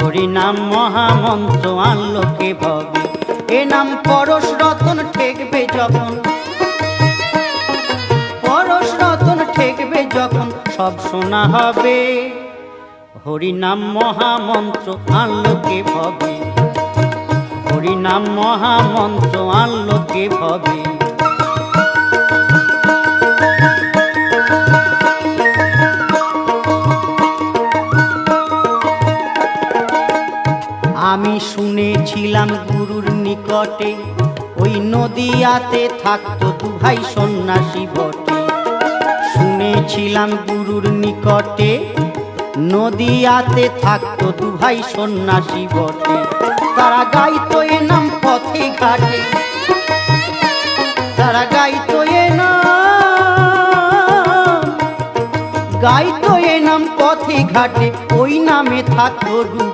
হরি নাম মহামন্ত্র আনলো কে ভবে, এ নাম পরশ রতন ঠেকবে যখন, পরশ রতন ঠেকবে যখন সব শোনা হবে। হরি নাম মহামন্ত্র আনলো কে ভবে, হরি নাম মহামন্ত্র আনলো কে ভবে। আমি শুনেছিলাম গুরুর নিকটে, ওই নদিয়াতে থাকতো দুভাই সন্ন্যাসী বটে। শুনেছিলাম গুরুর নিকটে, নদিয়াতে থাকতো দুভাই সন্ন্যাসী বটে। তারা গাইতো এ নাম পথে ঘাটে, তারা গাইতো এ নাম, গাইতো এ নাম পথে ঘাটে, ওই নামে থাকতো রূপ।